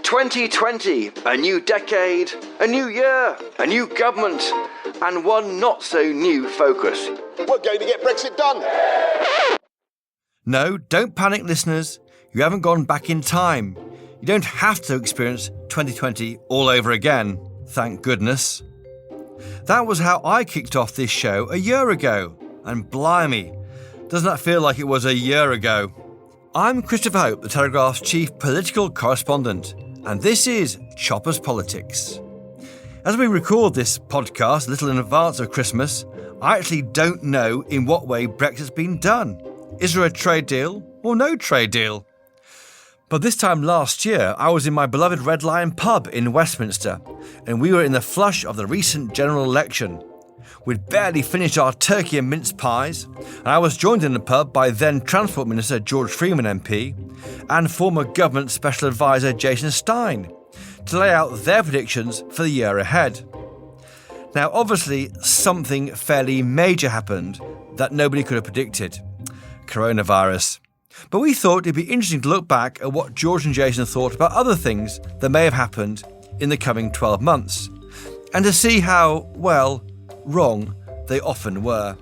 2020, a new decade, a new year, a new government, and one not-so-new focus. We're going to get Brexit done. No, don't panic, listeners. You haven't gone back in time. You don't have to experience 2020 all over again, thank goodness. That was how I kicked off this show a year ago. And blimey, doesn't that feel like it was a year ago? I'm Christopher Hope, the Telegraph's chief political correspondent, and this is Chopper's Politics. As we record this podcast a little in advance of Christmas, I actually don't know in what way Brexit's been done. Is there a trade deal or no trade deal? But this time last year, I was in my beloved Red Lion pub in Westminster, and we were in the flush of the recent general election. We'd barely finished our turkey and mince pies, and I was joined in the pub by then Transport Minister George Freeman MP and former Government Special Advisor Jason Stein to lay out their predictions for the year ahead. Now, obviously, something fairly major happened that nobody could have predicted: coronavirus. But we thought it'd be interesting to look back at what George and Jason thought about other things that may have happened in the coming 12 months, and to see how, well, wrong they often were.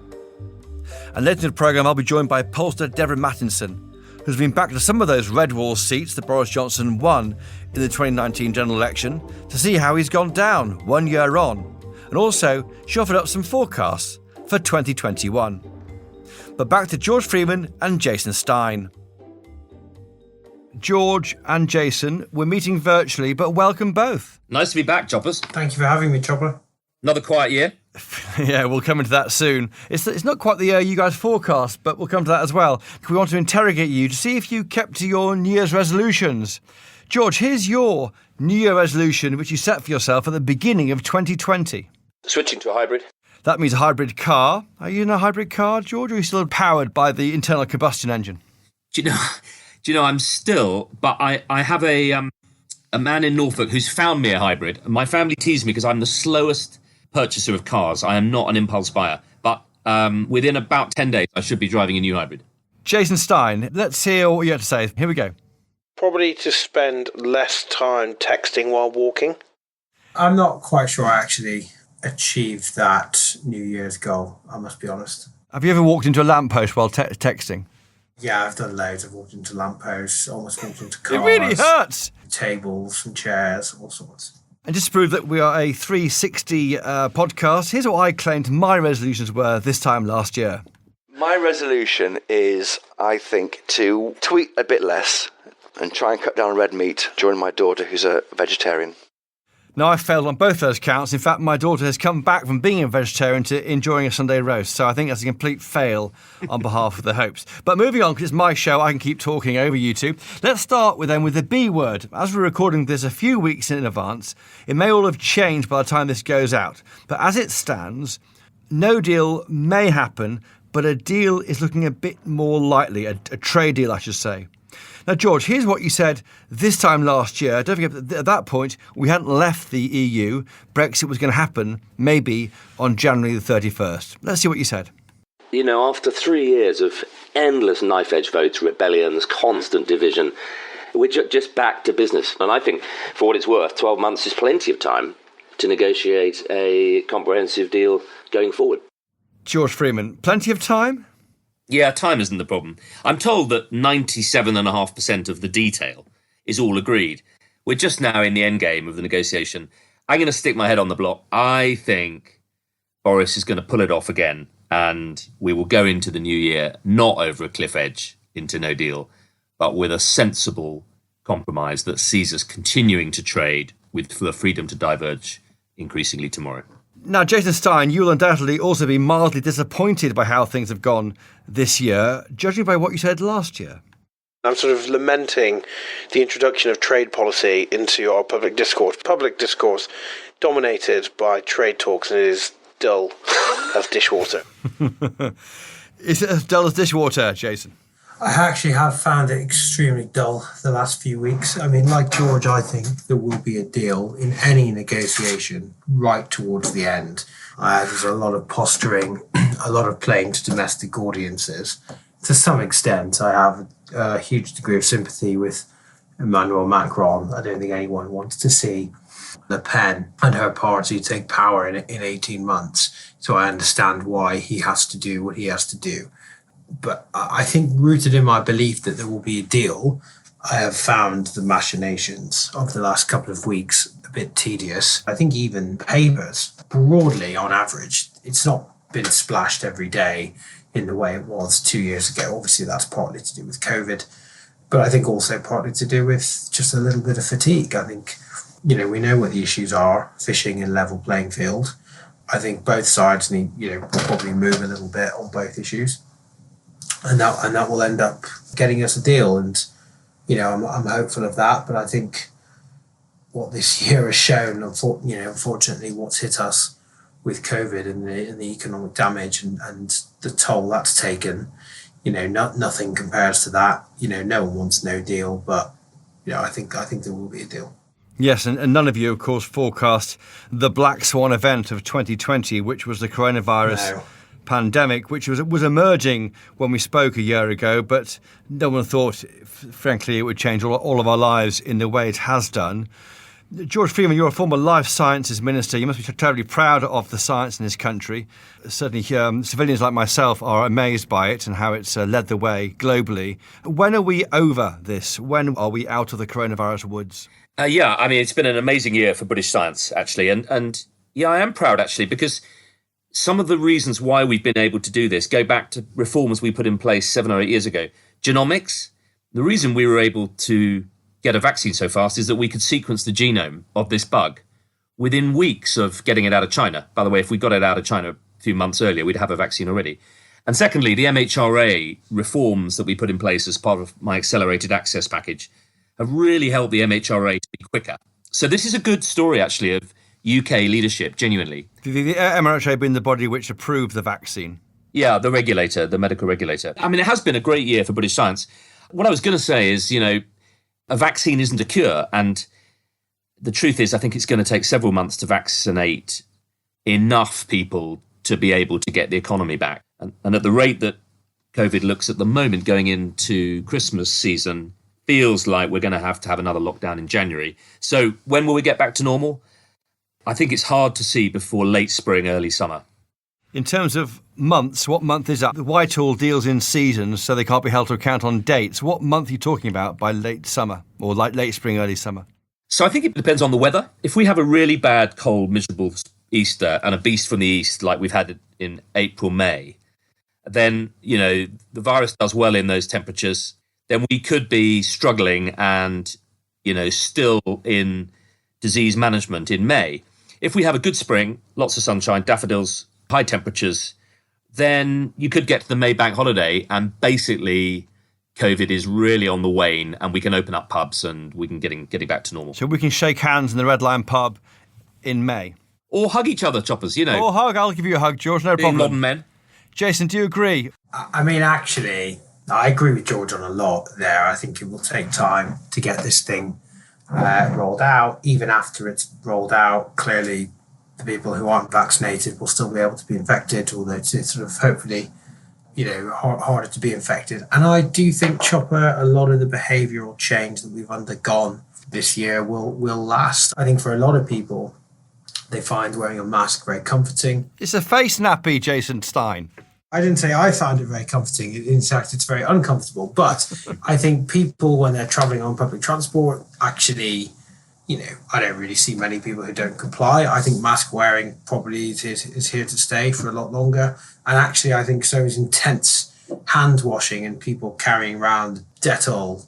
And later in the programme, I'll be joined by pollster Deborah Mattinson, who's been back to some of those red wall seats that Boris Johnson won in the 2019 general election to see how he's gone down 1 year on. And also, she offered up some forecasts for 2021. But back to George Freeman and Jason Stein. George and Jason, we're meeting virtually, but welcome both. Nice to be back, Choppers. Thank you for having me, Chopper. Another quiet year. Yeah, we'll come into that soon. It's not quite the year you guys forecast, but we'll come to that as well. We want to interrogate you to see if you kept to your New Year's resolutions. George, here's your New Year resolution, which you set for yourself at the beginning of 2020. Switching to a hybrid. That means a hybrid car. Are you in a hybrid car, George, or are you still powered by the internal combustion engine? Do you know, I'm still, but I have a man in Norfolk who's found me a hybrid. My family tease me because I'm the slowest purchaser of cars. I am not an impulse buyer, but within about 10 days, I should be driving a new hybrid. Jason Stein, let's hear what you have to say. Here we go. Probably to spend less time texting while walking. I'm not quite sure I actually achieved that New Year's goal, I must be honest. Have you ever walked into a lamppost while texting? Yeah, I've done loads. I've walked into lampposts, almost walked into cars. It really hurts! Tables and chairs, all sorts. And just to prove that we are a 360 podcast, here's what I claimed my resolutions were this time last year. My resolution is, I think, to tweet a bit less and try and cut down red meat, join my daughter who's a vegetarian. No, I failed on both those counts. In fact, my daughter has come back from being a vegetarian to enjoying a Sunday roast. So I think that's a complete fail on behalf of the Hopes. But moving on, because it's my show, I can keep talking over you two. Let's start with the B word. As we're recording this a few weeks in advance, it may all have changed by the time this goes out. But as it stands, no deal may happen, but a deal is looking a bit more likely, a trade deal, I should say. Now, George, here's what you said this time last year. Don't forget, at that point, we hadn't left the EU. Brexit was going to happen, maybe, on January the 31st. Let's see what you said. You know, after 3 years of endless knife-edge votes, rebellions, constant division, we're just back to business. And I think, for what it's worth, 12 months is plenty of time to negotiate a comprehensive deal going forward. George Freeman, plenty of time? Yeah, time isn't the problem. I'm told that 97.5% of the detail is all agreed. We're just now in the end game of the negotiation. I'm going to stick my head on the block. I think Boris is going to pull it off again, and we will go into the new year not over a cliff edge into no deal, but with a sensible compromise that sees us continuing to trade with the freedom to diverge increasingly tomorrow. Now, Jason Stein, you'll undoubtedly also be mildly disappointed by how things have gone this year, judging by what you said last year. I'm sort of lamenting the introduction of trade policy into our public discourse. Public discourse dominated by trade talks, and it is dull as dishwater. Is it as dull as dishwater, Jason? I actually have found it extremely dull the last few weeks. I mean, like George, I think there will be a deal in any negotiation right towards the end. There's a lot of posturing, a lot of playing to domestic audiences. To some extent, I have a huge degree of sympathy with Emmanuel Macron. I don't think anyone wants to see Le Pen and her party take power in 18 months. So I understand why he has to do what he has to do. But I think rooted in my belief that there will be a deal, I have found the machinations of the last couple of weeks a bit tedious. I think even papers, broadly on average, it's not been splashed every day in the way it was 2 years ago. Obviously, that's partly to do with COVID, but I think also partly to do with just a little bit of fatigue. I think, we know what the issues are, fishing and level playing field. I think both sides need, probably move a little bit on both issues. And that will end up getting us a deal. And, I'm hopeful of that. But I think what this year has shown, unfortunately, what's hit us with COVID and the economic damage and the toll that's taken, nothing compares to that. No one wants no deal, but, I think there will be a deal. Yes, and none of you, of course, forecast the black swan event of 2020, which was the coronavirus pandemic, which was emerging when we spoke a year ago, but no one thought, frankly, it would change all of our lives in the way it has done. George Freeman, you're a former life sciences minister. You must be terribly proud of the science in this country. Certainly, civilians like myself are amazed by it and how it's led the way globally. When are we over this? When are we out of the coronavirus woods? It's been an amazing year for British science, actually. And I am proud, actually, because some of the reasons why we've been able to do this go back to reforms we put in place 7 or 8 years ago. Genomics, the reason we were able to get a vaccine so fast is that we could sequence the genome of this bug within weeks of getting it out of China. By the way, if we got it out of China a few months earlier, we'd have a vaccine already. And secondly, the MHRA reforms that we put in place as part of my accelerated access package have really helped the MHRA to be quicker. So this is a good story, actually, of UK leadership, genuinely. The MHRA being the body which approved the vaccine. Yeah, the regulator, the medical regulator. It has been a great year for British science. What I was going to say is, a vaccine isn't a cure. And the truth is, I think it's going to take several months to vaccinate enough people to be able to get the economy back. And at the rate that COVID looks at the moment going into Christmas season, feels like we're going to have another lockdown in January. So when will we get back to normal? I think it's hard to see before late spring, early summer. In terms of months, what month is that? Whitehall deals in seasons, so they can't be held to account on dates. What month are you talking about by late summer or like late spring, early summer? So I think it depends on the weather. If we have a really bad, cold, miserable Easter and a beast from the east like we've had in April, May, then, the virus does well in those temperatures. Then we could be struggling and, still in disease management in May. If we have a good spring, lots of sunshine, daffodils, high temperatures, then you could get to the May bank holiday and basically COVID is really on the wane and we can open up pubs and we can getting back to normal. So we can shake hands in the Red Lion pub in May. Or hug each other, Choppers, Or hug. I'll give you a hug, George, no problem. Modern men. Jason, do you agree? Actually, I agree with George on a lot there. I think it will take time to get this thing rolled out. Even after it's rolled out, clearly the people who aren't vaccinated will still be able to be infected, although it's sort of hopefully, harder to be infected. And I do think, Chopper, a lot of the behavioural change that we've undergone this year will last. I think for a lot of people, they find wearing a mask very comforting. It's a face nappy, Jason Stein. I didn't say I found it very comforting. In fact, it's very uncomfortable. But I think people, when they're travelling on public transport, actually, I don't really see many people who don't comply. I think mask wearing probably is here to stay for a lot longer. And actually, I think so is intense hand washing and people carrying around Dettol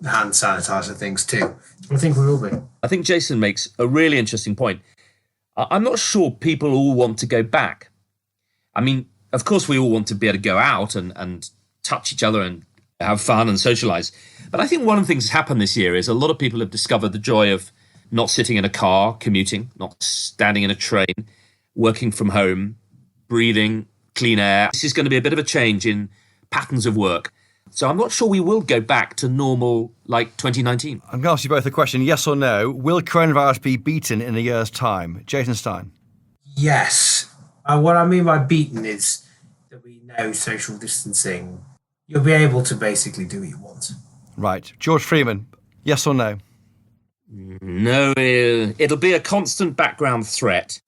hand sanitizer things too. I think we will be. I think Jason makes a really interesting point. I'm not sure people all want to go back. Of course, we all want to be able to go out and touch each other and have fun and socialise. But I think one of the things that's happened this year is a lot of people have discovered the joy of not sitting in a car, commuting, not standing in a train, working from home, breathing clean air. This is going to be a bit of a change in patterns of work. So I'm not sure we will go back to normal like 2019. I'm going to ask you both a question, yes or no. Will coronavirus be beaten in a year's time? Jason Stein. Yes. What I mean by beaten is that we know social distancing. You'll be able to basically do what you want. Right. George Freeman, Yes or no? No, it'll be a constant background threat,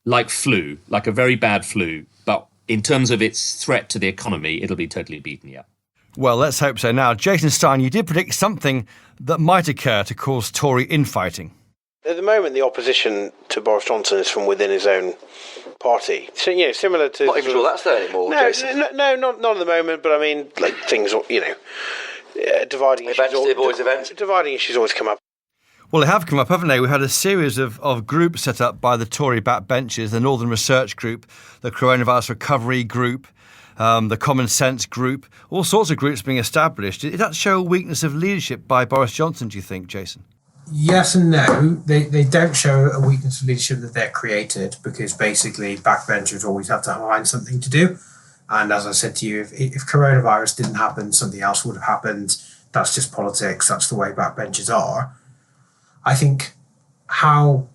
like flu, like a very bad flu. But in terms of its threat to the economy, it'll be totally beaten, yeah. Well, let's hope so. Now, Jason Stein, you did predict something that might occur to cause Tory infighting. At the moment, the opposition to Boris Johnson is from within his own party. So, similar to... Not even sure that's there anymore, Jason. No, not at the moment, but I mean, like, things, dividing issues... Dividing issues always come up. Well, they have come up, haven't they? We had a series of groups set up by the Tory backbenchers, the Northern Research Group, the Coronavirus Recovery Group, the Common Sense Group, all sorts of groups being established. Did that show a weakness of leadership by Boris Johnson, do you think, Jason? Yes and no. They don't show a weakness of leadership that they're created, because basically backbenchers always have to find something to do. And as I said to you, if coronavirus didn't happen, something else would have happened. That's just politics. That's the way backbenchers are. I think how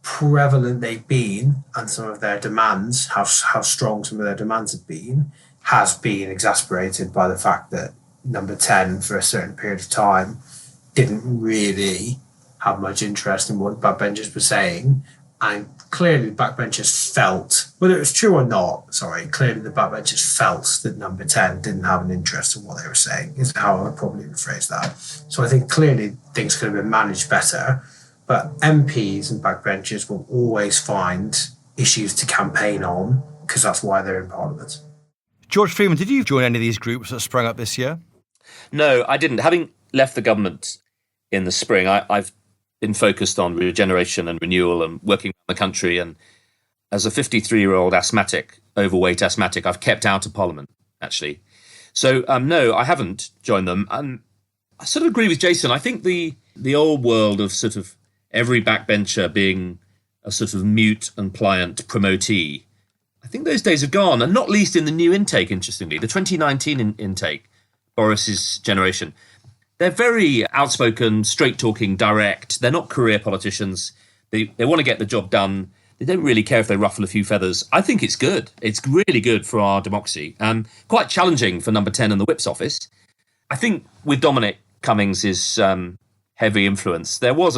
prevalent they've been and some of their demands, how strong some of their demands have been, has been exasperated by the fact that Number 10 for a certain period of time didn't really have much interest in what backbenchers were saying. And clearly the backbenchers felt, whether it was true or not, clearly the backbenchers felt that Number 10 didn't have an interest in what they were saying, is how I would probably rephrase that. So I think clearly things could have been managed better, but MPs and backbenchers will always find issues to campaign on, because that's why they're in Parliament. George Freeman, did you join any of these groups that sprung up this year? No, I didn't. Having left the government in the spring, I've been focused on regeneration and renewal and working around the country. And as a 53-year-old overweight asthmatic, I've kept out of Parliament, actually. So, no, I haven't joined them. And I sort of agree with Jason. I think the old world of sort of every backbencher being a sort of mute and pliant promotee, I think those days have gone, and not least in the new intake, interestingly. The 2019 intake, Boris's generation, they're very outspoken, straight-talking, direct. They're not career politicians. They want to get the job done. They don't really care if they ruffle a few feathers. I think it's good. It's really good for our democracy. Quite challenging for Number 10 in the Whip's office. I think with Dominic Cummings' heavy influence, there was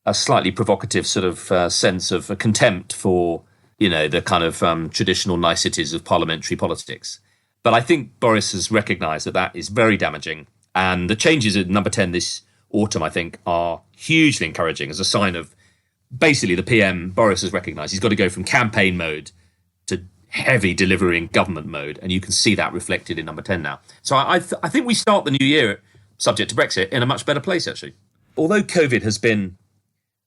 a slightly provocative sort of sense of a contempt for, the kind of traditional niceties of parliamentary politics. But I think Boris has recognised that is very damaging. And the changes at Number 10 this autumn, I think, are hugely encouraging as a sign of basically the PM, Boris has recognised he's got to go from campaign mode to heavy delivering government mode. And you can see that reflected in Number 10 now. So I think we start the new year, subject to Brexit, in a much better place, actually. Although COVID has been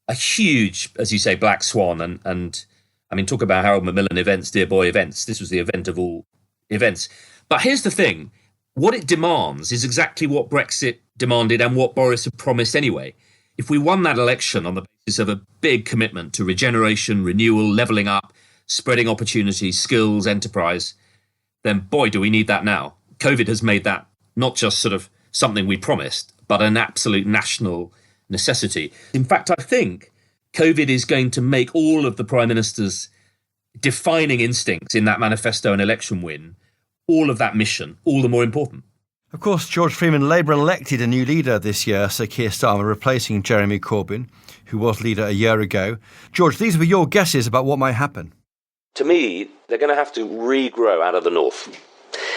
a huge, as you say, black swan, and I mean, talk about Harold Macmillan events, dear boy events. This was the event of all events. But here's the thing. What it demands is exactly what Brexit demanded and what Boris had promised anyway. If we won that election on the basis of a big commitment to regeneration, renewal, levelling up, spreading opportunities, skills, enterprise, then boy, do we need that now. COVID has made that not just sort of something we promised, but an absolute national necessity. In fact, I think COVID is going to make all of the Prime Minister's defining instincts in that manifesto and election win, all of that mission, all the more important. Of course, George Freeman, Labour elected a new leader this year, Sir Keir Starmer, replacing Jeremy Corbyn, who was leader a year ago. George, these were your guesses about what might happen. To me, they're going to have to regrow out of the north.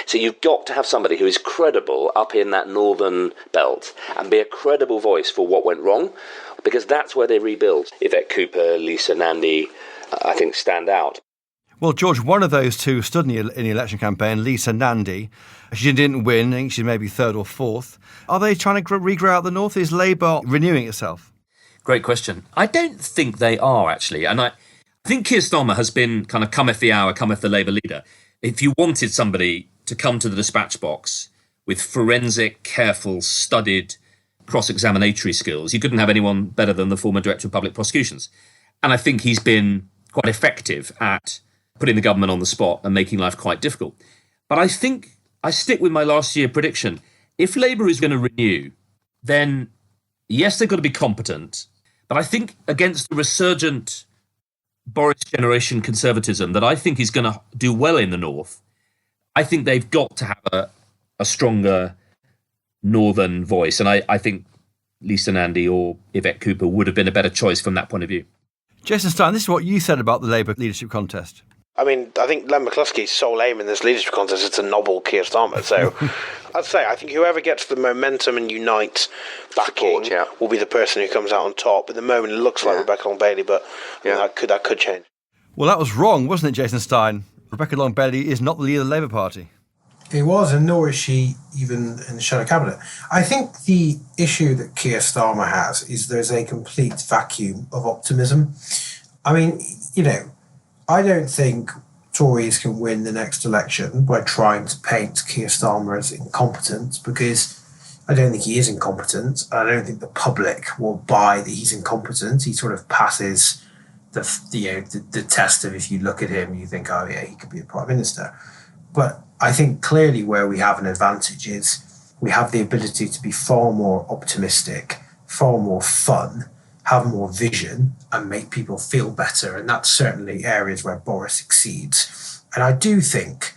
So you've got to have somebody who is credible up in that northern belt and be a credible voice for what went wrong, because that's where they rebuild. Yvette Cooper, Lisa Nandy, I think, stand out. Well, George, one of those two stood in the election campaign, Lisa Nandy. She didn't win. I think she's maybe third or fourth. Are they trying to regrow out the north? Is Labour renewing itself? Great question. I don't think they are, actually. And I think Keir Starmer has been kind of cometh the hour, cometh the Labour leader. If you wanted somebody to come to the dispatch box with forensic, careful, studied, cross-examinatory skills, you couldn't have anyone better than the former Director of Public Prosecutions. And I think he's been quite effective at putting the government on the spot and making life quite difficult. But I think I stick with my last year prediction. If Labour is going to renew, then yes, they've got to be competent. But I think against the resurgent Boris generation conservatism that I think is going to do well in the north, I think they've got to have a stronger northern voice. And I think Lisa Nandy or Yvette Cooper would have been a better choice from that point of view. Jason Stein, this is what you said about the Labour leadership contest. I mean, I think Len McCluskey's sole aim in this leadership contest is to nobble Keir Starmer. So I'd say I think whoever gets the momentum and unite backing will be the person who comes out on top. At the moment, it looks like Rebecca Long-Bailey, but that could change. Well, that was wrong, wasn't it, Jason Stein? Rebecca Long-Bailey is not the leader of the Labour Party. It was, and nor is she even in the shadow cabinet. I think the issue that Keir Starmer has is there's a complete vacuum of optimism. I mean, I don't think Tories can win the next election by trying to paint Keir Starmer as incompetent, because I don't think he is incompetent. I don't think the public will buy that he's incompetent. He sort of passes the test of, if you look at him, you think, oh yeah, he could be a prime minister. But I think clearly where we have an advantage is we have the ability to be far more optimistic, far more fun, have more vision, and make people feel better. And that's certainly areas where Boris exceeds. And I do think,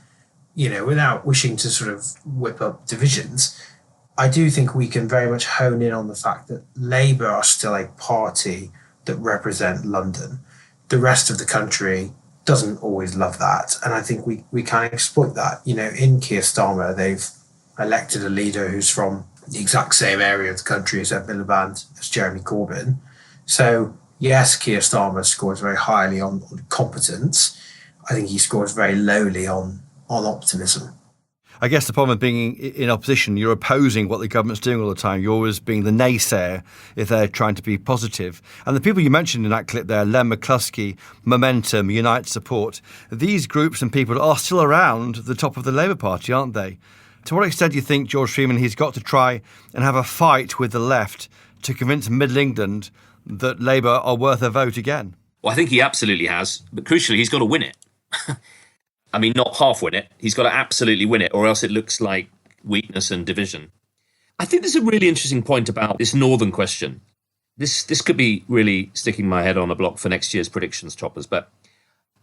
without wishing to sort of whip up divisions, I do think we can very much hone in on the fact that Labour are still a party that represent London. The rest of the country doesn't always love that. And I think we can exploit that. In Keir Starmer, they've elected a leader who's from the exact same area of the country as Ed Miliband, as Jeremy Corbyn. So, yes, Keir Starmer scores very highly on competence. I think he scores very lowly on optimism. I guess the problem with being in opposition, you're opposing what the government's doing all the time. You're always being the naysayer if they're trying to be positive. And the people you mentioned in that clip there, Len McCluskey, Momentum, Unite Support, these groups and people are still around the top of the Labour Party, aren't they? To what extent do you think George Freeman, he's got to try and have a fight with the left to convince Middle England that Labour are worth a vote again? Well, I think he absolutely has. But crucially, he's got to win it. I mean, not half win it. He's got to absolutely win it, or else it looks like weakness and division. I think there's a really interesting point about this northern question. This could be really sticking my head on a block for next year's predictions, choppers, but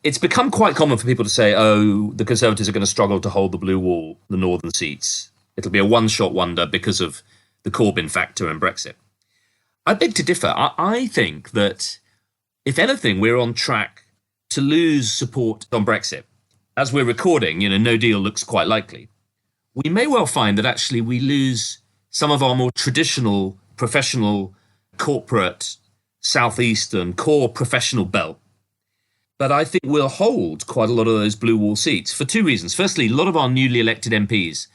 it's become quite common for people to say, oh, the Conservatives are going to struggle to hold the blue wall, the northern seats. It'll be a one-shot wonder because of the Corbyn factor and Brexit. I beg to differ. I think that, if anything, we're on track to lose support on Brexit. As we're recording, no deal looks quite likely. We may well find that actually we lose some of our more traditional, professional, corporate, southeastern, core professional belt. But I think we'll hold quite a lot of those blue wall seats for two reasons. Firstly, a lot of our newly elected MPs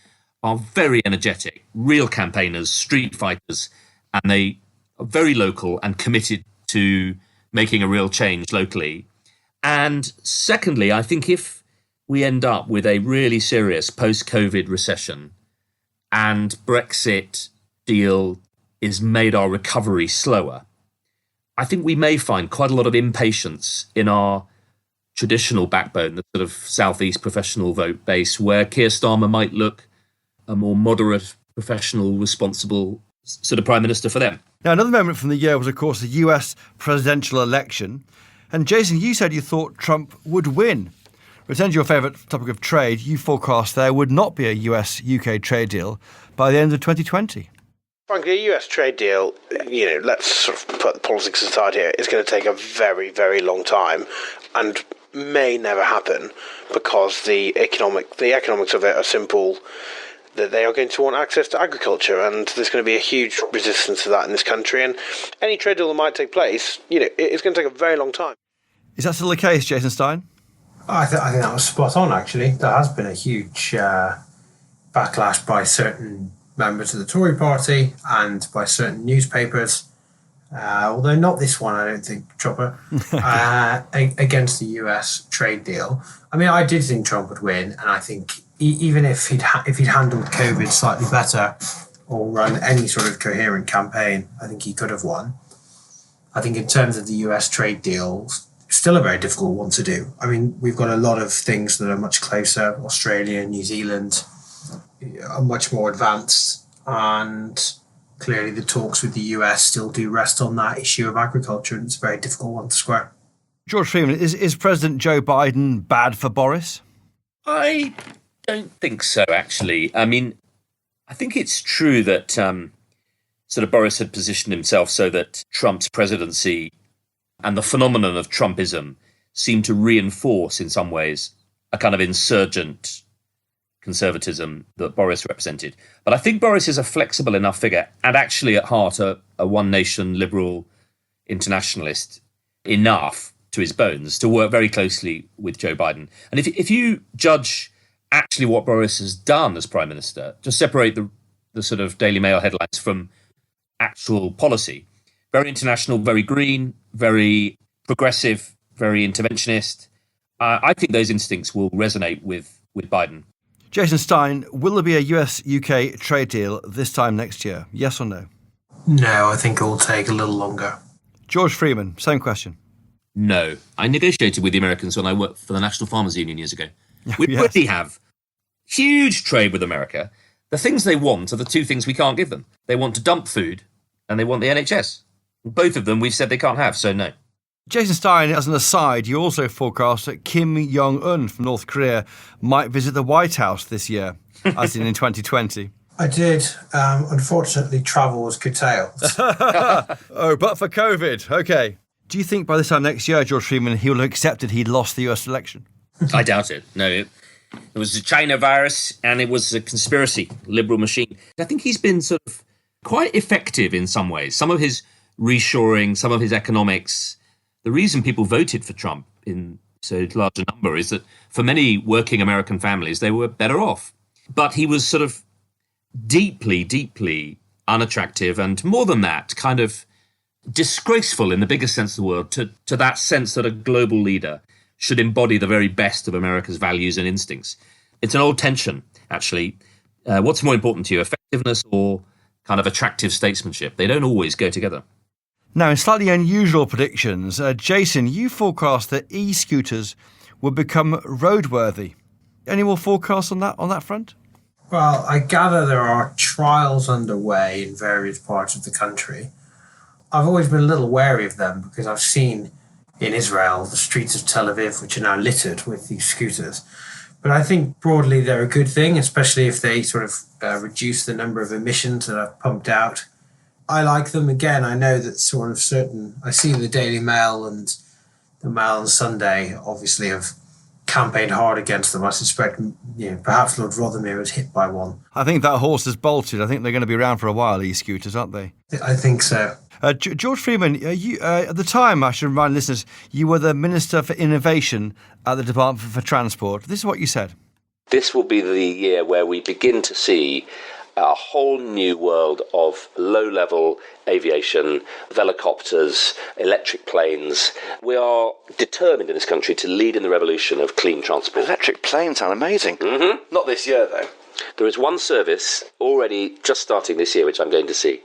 are very energetic, real campaigners, street fighters, and they are very local and committed to making a real change locally. And secondly, I think if we end up with a really serious post-COVID recession and Brexit deal is made our recovery slower, I think we may find quite a lot of impatience in our traditional backbone, the sort of southeast professional vote base, where Keir Starmer might look a more moderate, professional, responsible sort of prime minister for them. Now, another moment from the year was, of course, the US presidential election. And Jason, you said you thought Trump would win. Return to your favourite topic of trade, you forecast there would not be a US-UK trade deal by the end of 2020. Frankly, a US trade deal, let's sort of put the politics aside here, is going to take a very, very long time and may never happen because the economics of it are simple, that they are going to want access to agriculture, and there's going to be a huge resistance to that in this country. And any trade deal that might take place, it's going to take a very long time. Is that still the case, Jason Stein? I think that was spot on, actually. There has been a huge backlash by certain members of the Tory party and by certain newspapers, although not this one, I don't think, Chopper, against the US trade deal. I mean, I did think Trump would win, and I think even if he'd handled COVID slightly better or run any sort of coherent campaign, I think he could have won. I think in terms of the US trade deals, still a very difficult one to do. I mean, we've got a lot of things that are much closer. Australia, New Zealand are much more advanced, and clearly the talks with the US still do rest on that issue of agriculture, and it's a very difficult one to square. George Freeman, is President Joe Biden bad for Boris? I don't think so, actually. I mean, I think it's true that sort of Boris had positioned himself so that Trump's presidency and the phenomenon of Trumpism seemed to reinforce, in some ways, a kind of insurgent conservatism that Boris represented. But I think Boris is a flexible enough figure and actually at heart a one-nation liberal internationalist enough to his bones to work very closely with Joe Biden. And if you judge actually what Boris has done as Prime Minister, just separate the sort of Daily Mail headlines from actual policy, very international, very green, very progressive, very interventionist. I think those instincts will resonate with Biden. Jason Stein, will there be a US-UK trade deal this time next year? Yes or no? No, I think it will take a little longer. George Freeman, same question. No. I negotiated with the Americans when I worked for the National Farmers Union years ago. We Yes. already have huge trade with America. The things they want are the two things we can't give them. They want to dump food and they want the NHS. Both of them we've said they can't have, so no. Jason Stein, as an aside, you also forecast that Kim Jong-un from North Korea might visit the White House this year, as in 2020. I did. Unfortunately, travel was curtailed. Oh, but for COVID. Okay. Do you think by this time next year, George Freeman, he will have accepted he'd lost the US election? I doubt it. No, it was a China virus and it was a conspiracy, liberal machine. I think he's been sort of quite effective in some ways. Some of his reshoring, some of his economics. The reason people voted for Trump in so large a number is that for many working American families, they were better off. But he was sort of deeply, deeply unattractive and more than that, kind of disgraceful in the biggest sense of the word to that sense that a global leader should embody the very best of America's values and instincts. It's an old tension, actually. What's more important to you, effectiveness or kind of attractive statesmanship? They don't always go together. Now, in slightly unusual predictions, Jason, you forecast that e-scooters will become roadworthy. Any more forecasts on that front? Well, I gather there are trials underway in various parts of the country. I've always been a little wary of them because I've seen in Israel the streets of Tel Aviv, which are now littered with these scooters. But I think broadly they're a good thing, especially if they sort of reduce the number of emissions that are pumped out. I like them. Again, I know that sort of certain... I see the Daily Mail and the Mail on Sunday obviously have campaigned hard against them. I suspect, perhaps Lord Rothermere was hit by one. I think that horse has bolted. I think they're going to be around for a while, e-scooters, aren't they? I think so. George Freeman, you, at the time, I should remind listeners, you were the Minister for Innovation at the Department for Transport. This is what you said. This will be the year where we begin to see a whole new world of low-level aviation, helicopters, electric planes. We are determined in this country to lead in the revolution of clean transport. Electric planes sound amazing. Mm-hmm. Not this year, though. There is one service already just starting this year, which I'm going to see.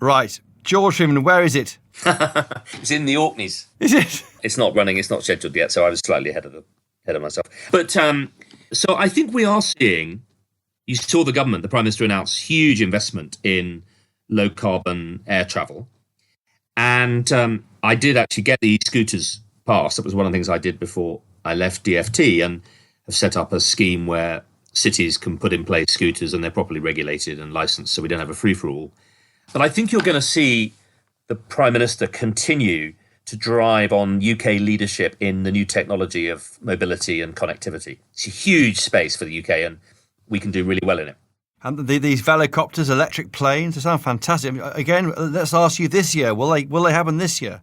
Right. George Freeman, where is it? It's in the Orkneys. Is it? It's not running, it's not scheduled yet, so I was slightly ahead of myself. But so I think we are seeing, you saw the government, the Prime Minister announced huge investment in low carbon air travel. And I did actually get the e-scooters passed. That was one of the things I did before I left DFT, and have set up a scheme where cities can put in place scooters and they're properly regulated and licensed, so we don't have a free-for-all. But I think you're going to see the Prime Minister continue to drive on UK leadership in the new technology of mobility and connectivity. It's a huge space for the UK and we can do really well in it. And these helicopters, electric planes, they sound fantastic. Again, let's ask you this year, will they happen this year?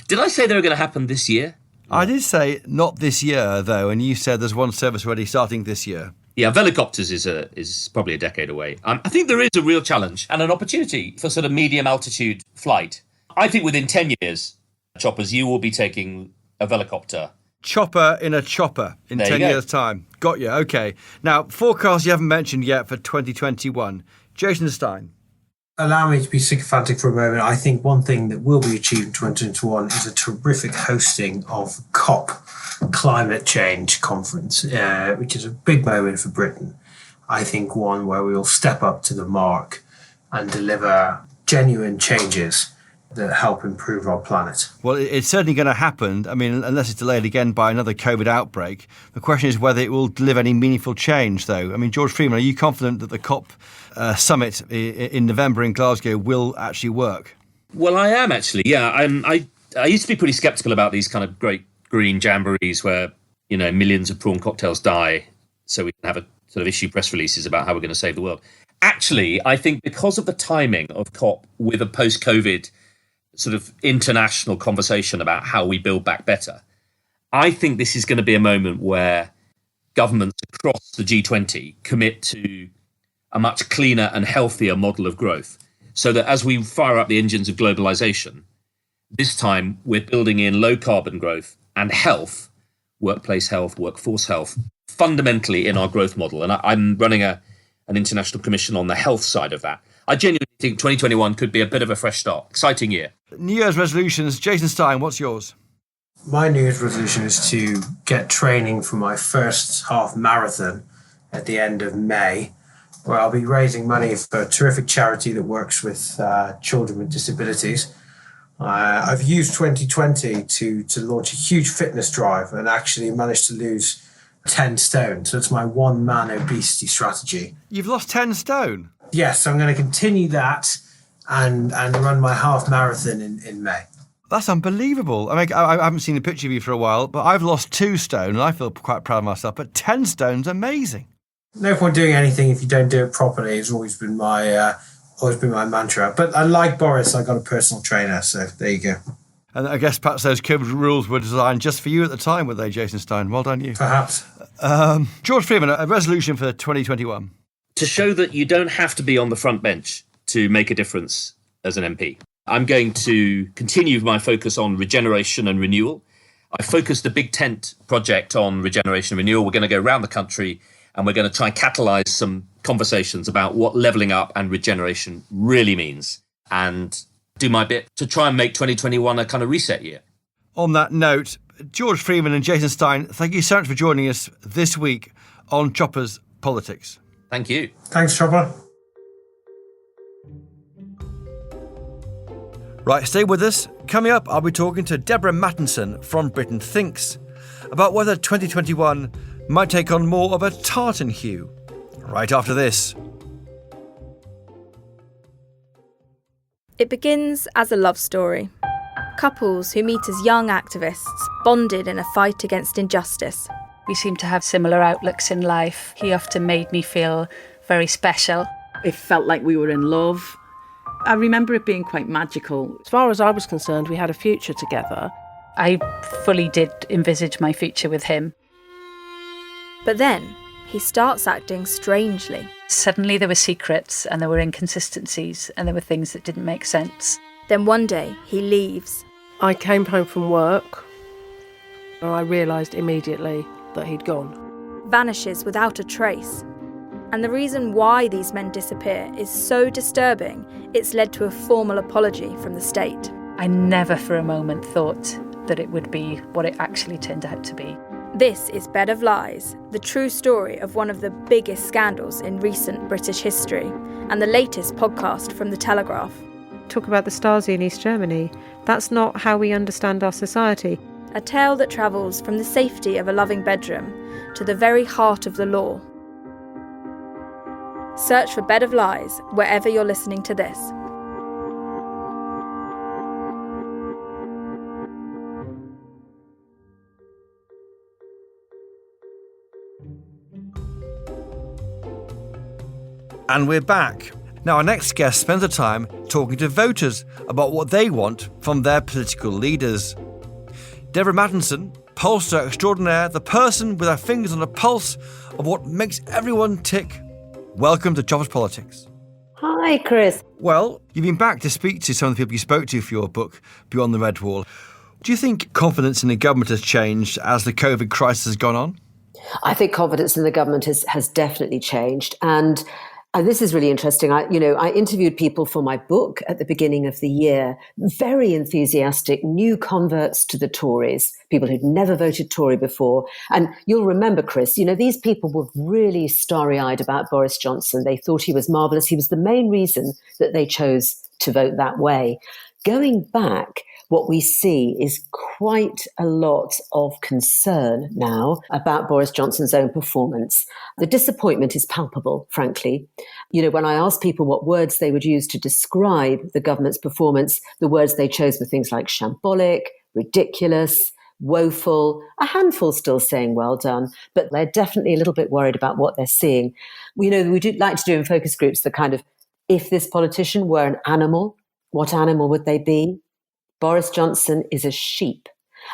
Did I say they were going to happen this year? I did say not this year, though, and you said there's one service already starting this year. Yeah, helicopters is probably a decade away. I think there is a real challenge and an opportunity for sort of medium altitude flight. I think within 10 years, Choppers, you will be taking a helicopter. Chopper in a chopper in 10 years' time. Got you, okay. Now, forecast you haven't mentioned yet for 2021. Jason Stein. Allow me to be sycophantic for a moment. I think one thing that will be achieved in 2021 is a terrific hosting of COP, Climate Change Conference, which is a big moment for Britain. I think one where we will step up to the mark and deliver genuine changes that help improve our planet. Well, it's certainly going to happen. I mean, unless it's delayed again by another COVID outbreak. The question is whether it will deliver any meaningful change, though. I mean, George Freeman, are you confident that the COP summit in November in Glasgow will actually work? Well, I am actually, yeah. I used to be pretty sceptical about these kind of great green jamborees where, millions of prawn cocktails die so we can have a sort of issue press releases about how we're going to save the world. Actually, I think because of the timing of COP with a post-COVID sort of international conversation about how we build back better, I think this is going to be a moment where governments across the G20 commit to a much cleaner and healthier model of growth, so that as we fire up the engines of globalization, this time we're building in low carbon growth and health, workplace health, workforce health, fundamentally in our growth model. And I'm running an international commission on the health side of that. I genuinely think 2021 could be a bit of a fresh start. Exciting year. New Year's resolutions. Jason Stein, what's yours? My New Year's resolution is to get training for my first half marathon at the end of May, where I'll be raising money for a terrific charity that works with children with disabilities. I've used 2020 to launch a huge fitness drive and actually managed to lose 10 stone. So it's my one-man obesity strategy. You've lost 10 stone? Yes, so I'm going to continue that and run my half marathon in May. That's unbelievable. I mean, I haven't seen a picture of you for a while, but I've lost 2 stone and I feel quite proud of myself. But 10 stone's amazing. No point doing anything if you don't do it properly. It's always been my mantra. But I like Boris. I got a personal trainer, so there you go. And I guess perhaps those COVID rules were designed just for you at the time, were they, Jason Stein? Well done, you. Perhaps. George Freeman, a resolution for 2021. To show that you don't have to be on the front bench to make a difference as an MP. I'm going to continue my focus on regeneration and renewal. I focused the Big Tent project on regeneration and renewal. We're going to go around the country and we're going to try and catalyse some conversations about what levelling up and regeneration really means, and do my bit to try and make 2021 a kind of reset year. On that note, George Freeman and Jason Stein, thank you so much for joining us this week on Chopper's Politics. Thank you. Thanks, Chopper. Right, stay with us. Coming up, I'll be talking to Deborah Mattinson from Britain Thinks about whether 2021 might take on more of a tartan hue. Right after this. It begins as a love story. Couples who meet as young activists, bonded in a fight against injustice. We seem to have similar outlooks in life. He often made me feel very special. It felt like we were in love. I remember it being quite magical. As far as I was concerned, we had a future together. I fully did envisage my future with him. But then, he starts acting strangely. Suddenly there were secrets and there were inconsistencies and there were things that didn't make sense. Then one day, he leaves. I came home from work and I realised immediately that he'd gone. Vanishes without a trace. And the reason why these men disappear is so disturbing, it's led to a formal apology from the state. I never for a moment thought that it would be what it actually turned out to be. This is Bed of Lies, the true story of one of the biggest scandals in recent British history, and the latest podcast from the Telegraph. Talk about the Stasi in East Germany. That's not how we understand our society. A tale that travels from the safety of a loving bedroom to the very heart of the law. Search for Bed of Lies wherever you're listening to this. And we're back. Now, our next guest spends the time talking to voters about what they want from their political leaders. Deborah Mattinson, pollster extraordinaire, the person with her fingers on the pulse of what makes everyone tick. Welcome to Chopper's Politics. Hi, Chris. Well, you've been back to speak to some of the people you spoke to for your book, Beyond the Red Wall. Do you think confidence in the government has changed as the COVID crisis has gone on? I think confidence in the government has definitely changed. And this is really interesting. I interviewed people for my book at the beginning of the year, very enthusiastic, new converts to the Tories, people who'd never voted Tory before. And you'll remember, Chris, these people were really starry-eyed about Boris Johnson. They thought he was marvellous. He was the main reason that they chose to vote that way. Going back, what we see is quite a lot of concern now about Boris Johnson's own performance. The disappointment is palpable, frankly. You know, when I asked people what words they would use to describe the government's performance, the words they chose were things like shambolic, ridiculous, woeful, a handful still saying well done, but they're definitely a little bit worried about what they're seeing. You know, we do like to do in focus groups the kind of, if this politician were an animal, what animal would they be? Boris Johnson is a sheep.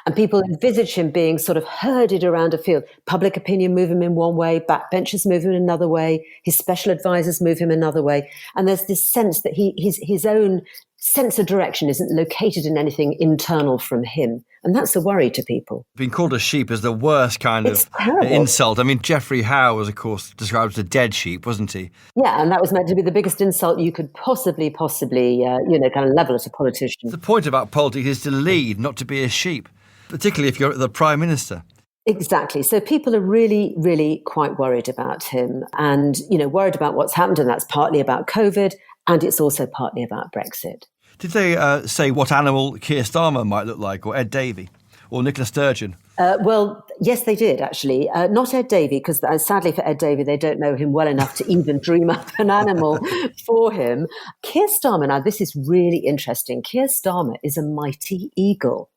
And people envisage him being sort of herded around a field. Public opinion move him in one way, backbenchers move him in another way, his special advisors move him another way. And there's this sense that his own sense of direction isn't located in anything internal from him. And that's a worry to people. Being called a sheep is the worst kind of insult. I mean, Geoffrey Howe was, of course, described as a dead sheep, wasn't he? Yeah, and that was meant to be the biggest insult you could possibly, kind of level at a politician. The point about politics is to lead, not to be a sheep, particularly if you're the Prime Minister. Exactly. So people are really, really quite worried about him and, you know, worried about what's happened. And that's partly about COVID and it's also partly about Brexit. Did they say what animal Keir Starmer might look like, or Ed Davey, or Nicola Sturgeon? Well, yes, they did, actually. Not Ed Davey, because sadly for Ed Davey, they don't know him well enough to even dream up an animal for him. Keir Starmer, now this is really interesting. Keir Starmer is a mighty eagle.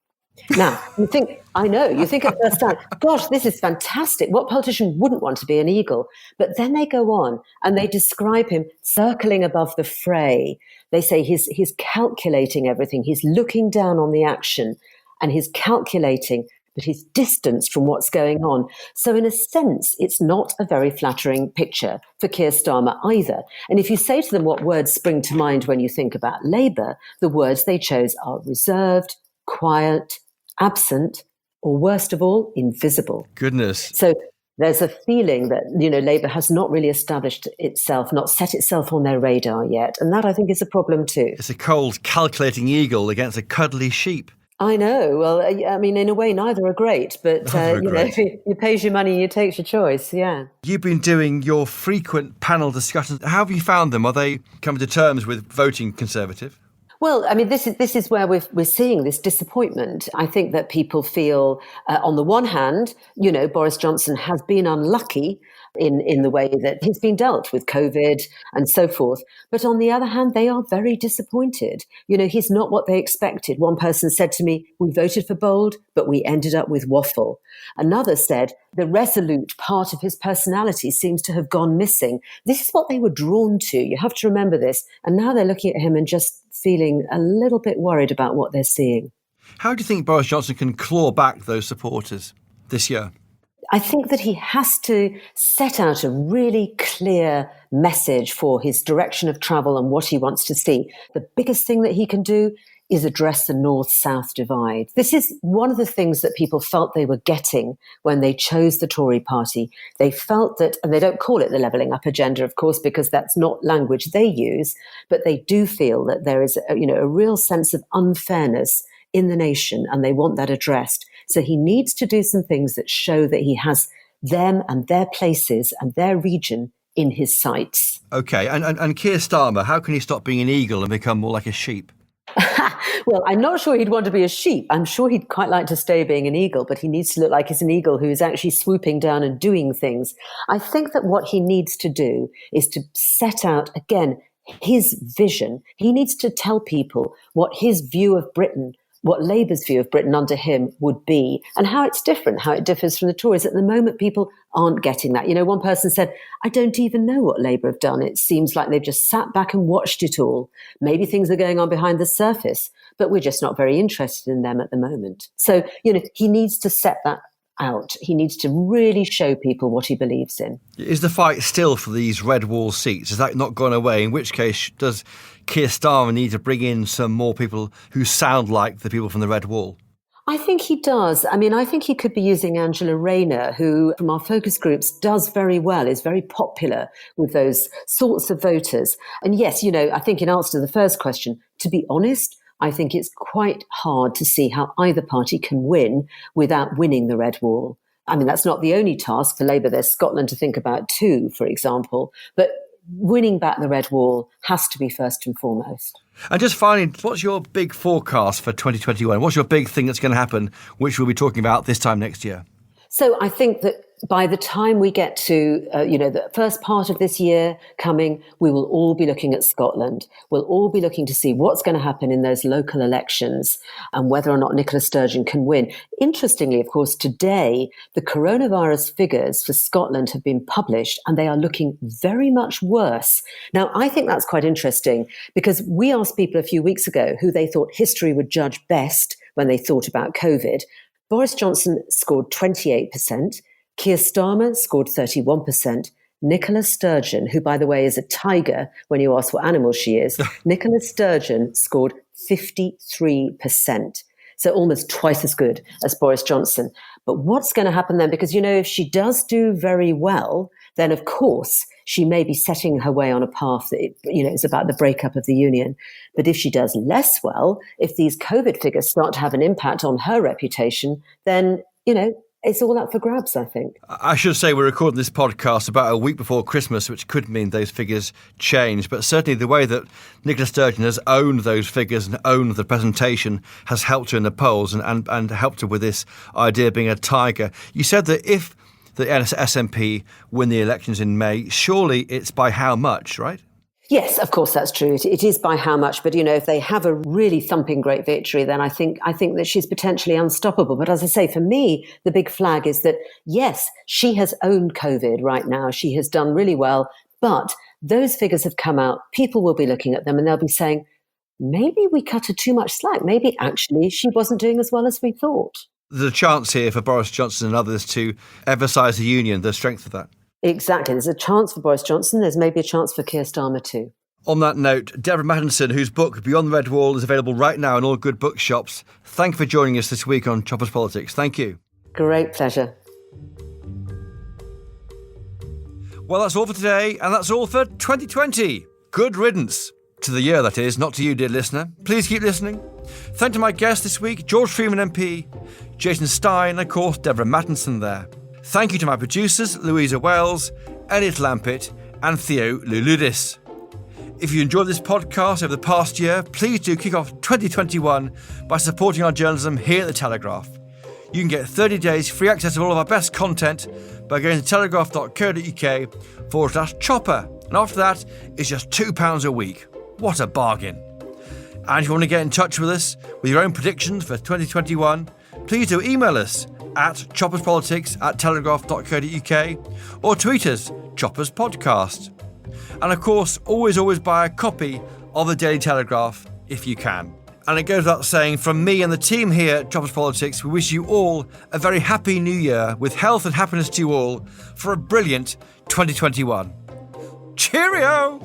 Now, you think at first sight, gosh, this is fantastic. What politician wouldn't want to be an eagle? But then they go on and they describe him circling above the fray. They say he's calculating everything. He's looking down on the action and he's calculating, but he's distanced from what's going on. So in a sense, it's not a very flattering picture for Keir Starmer either. And if you say to them what words spring to mind when you think about Labour, the words they chose are reserved, quiet, absent, or worst of all, invisible. Goodness. So there's a feeling that, you know, Labour has not really established itself, not set itself on their radar yet. And that, I think, is a problem too. It's a cold, calculating eagle against a cuddly sheep. I know. Well, I mean, in a way, neither are great. But, you know, you pays your money, you takes your choice, yeah. You've been doing your frequent panel discussions. How have you found them? Are they coming to terms with voting Conservative? Well, I mean, this is where we're seeing this disappointment. I think that people feel, on the one hand, you know, Boris Johnson has been unlucky in the way that he's been dealt with COVID and so forth. But on the other hand, they are very disappointed. You know, he's not what they expected. One person said to me, we voted for bold, but we ended up with waffle. Another said, the resolute part of his personality seems to have gone missing. This is what they were drawn to. You have to remember this. And now they're looking at him and just feeling a little bit worried about what they're seeing. How do you think Boris Johnson can claw back those supporters this year? I think that he has to set out a really clear message for his direction of travel and what he wants to see. The biggest thing that he can do is address the North-South divide. This is one of the things that people felt they were getting when they chose the Tory party. They felt that, and they don't call it the levelling up agenda, of course, because that's not language they use, but they do feel that there is a real sense of unfairness in the nation, and they want that addressed. So he needs to do some things that show that he has them and their places and their region in his sights. OK, and Keir Starmer, how can he stop being an eagle and become more like a sheep? Well, I'm not sure he'd want to be a sheep. I'm sure he'd quite like to stay being an eagle, but he needs to look like he's an eagle who is actually swooping down and doing things. I think that what he needs to do is to set out, again, his vision. He needs to tell people what his view of Britain, what Labour's view of Britain under him would be, and how it's different, how it differs from the Tories. At the moment, people aren't getting that. You know, one person said, I don't even know what Labour have done. It seems like they've just sat back and watched it all. Maybe things are going on behind the surface, but we're just not very interested in them at the moment. So, you know, he needs to set that out. He needs to really show people what he believes in. Is the fight still for these red wall seats? Has that not gone away? In which case, does Keir Starmer need to bring in some more people who sound like the people from the red wall? I think he does. I mean, I think he could be using Angela Rayner, who from our focus groups does very well, is very popular with those sorts of voters. And yes, you know, I think in answer to the first question, to be honest, I think it's quite hard to see how either party can win without winning the red wall. I mean, that's not the only task for Labour. There's Scotland to think about too, for example. But winning back the red wall has to be first and foremost. And just finally, what's your big forecast for 2021? What's your big thing that's going to happen, which we'll be talking about this time next year? So I think that by the time we get to, the first part of this year coming, we will all be looking at Scotland. We'll all be looking to see what's going to happen in those local elections and whether or not Nicola Sturgeon can win. Interestingly, of course, today, the coronavirus figures for Scotland have been published and they are looking very much worse. Now, I think that's quite interesting because we asked people a few weeks ago who they thought history would judge best when they thought about COVID. Boris Johnson scored 28%. Keir Starmer scored 31%. Nicola Sturgeon, who, by the way, is a tiger when you ask what animal she is, Nicola Sturgeon scored 53%. So almost twice as good as Boris Johnson. But what's going to happen then? Because, if she does do very well, then, of course, she may be setting her way on a path that, is about the breakup of the union. But if she does less well, if these COVID figures start to have an impact on her reputation, then, it's all up for grabs, I think. I should say we're recording this podcast about a week before Christmas, which could mean those figures change. But certainly the way that Nicola Sturgeon has owned those figures and owned the presentation has helped her in the polls and helped her with this idea of being a tiger. You said that if the SNP win the elections in May, surely it's by how much, right? Yes, of course, that's true. It is by how much. But, if they have a really thumping great victory, then I think that she's potentially unstoppable. But as I say, for me, the big flag is that, yes, she has owned COVID right now. She has done really well. But those figures have come out. People will be looking at them and they'll be saying, maybe we cut her too much slack. Maybe actually she wasn't doing as well as we thought. There's a chance here for Boris Johnson and others to emphasise the union, the strength of that. Exactly. There's a chance for Boris Johnson. There's maybe a chance for Keir Starmer too. On that note, Deborah Mattinson, whose book Beyond the Red Wall is available right now in all good bookshops, thank you for joining us this week on Choppers Politics. Thank you. Great pleasure. Well, that's all for today, and that's all for 2020. Good riddance. To the year, that is, not to you, dear listener. Please keep listening. Thank to my guests this week, George Freeman MP, Jason Stein, and of course, Deborah Mattinson there. Thank you to my producers, Louisa Wells, Elliot Lampitt, and Theo Luludis. If you enjoyed this podcast over the past year, please do kick off 2021 by supporting our journalism here at The Telegraph. You can get 30 days free access to all of our best content by going to telegraph.co.uk/chopper. And after that, it's just £2 a week. What a bargain. And if you want to get in touch with us with your own predictions for 2021, please do email us at chopperspolitics@telegraph.co.uk or tweet us, Choppers Podcast. And of course, always buy a copy of the Daily Telegraph if you can. And it goes without saying, from me and the team here at Choppers Politics, we wish you all a very happy new year with health and happiness to you all for a brilliant 2021. Cheerio!